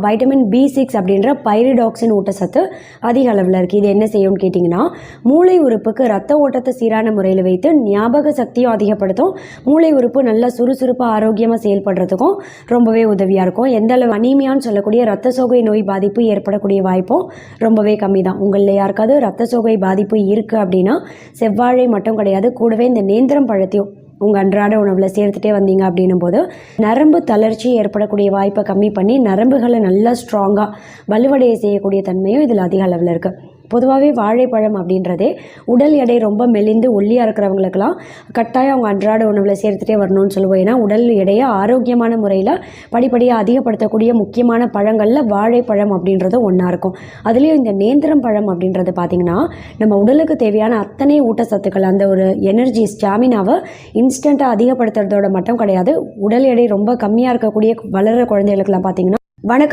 Vitamin B6 அப்படின்ற pyridoxine ஊட்டச்சத்து அதிக அளவில் இருக்குது. இது என்ன செய்யும்னு கேட்டிங்கன்னா, மூளை உறுப்புக்கு ரத்த ஓட்டத்தை சீரான முறையில் வைத்து ஞாபக சக்தியும் அதிகப்படுத்தும். மூளை உறுப்பு நல்லா சுறுசுறுப்பாக ஆரோக்கியமாக செயல்படுறதுக்கும் ரொம்பவே உதவியாக இருக்கும். எந்த அளவு அனீமியான்னு சொல்லக்கூடிய ரத்த சோகை நோய் பாதிப்பு ஏற்படக்கூடிய வாய்ப்பும் ரொம்பவே கம்மி தான். உங்களில் யாருக்காவது ரத்த சோகை பாதிப்பு இருக்குது அப்படின்னா செவ்வாழை மட்டும் கிடையாது, கூடவே இந்த நேந்திரம் பழத்தையும் உங்கள் அன்றாட உணவில் சேர்த்துட்டே வந்தீங்க அப்படின்னும் போது நரம்பு தளர்ச்சி ஏற்படக்கூடிய வாய்ப்பை கம்மி பண்ணி நரம்புகளை நல்லா ஸ்ட்ராங்காக வலுவடைய செய்யக்கூடிய தன்மையும் இதில் அதிக அளவில் இருக்குது. பொதுவாகவே வாழைப்பழம் அப்படின்றதே உடல் எடை ரொம்ப மெலிந்து ஒல்லியாக இருக்கிறவங்களுக்கெல்லாம் கட்டாயம் அவங்க அன்றாட உணவில் சேர்த்துட்டே வரணும்னு சொல்லுவோம். ஏன்னா உடல் எடையை ஆரோக்கியமான முறையில் படிப்படியாக அதிகப்படுத்தக்கூடிய முக்கியமான பழங்களில் வாழைப்பழம் அப்படின்றது ஒன்றா இருக்கும். அதுலேயும் இந்த நேந்திரம் பழம் அப்படின்றது பார்த்திங்கன்னா நம்ம உடலுக்கு தேவையான அத்தனை ஊட்டச்சத்துக்கள், அந்த ஒரு எனர்ஜி ஸ்டாமினாவை இன்ஸ்டண்ட்டாக அதிகப்படுத்துறதோட மட்டும் கிடையாது, உடல் எடை ரொம்ப கம்மியாக இருக்கக்கூடிய வளர்கிற குழந்தைகளுக்கெல்லாம் பார்த்திங்கன்னா வணக்கம்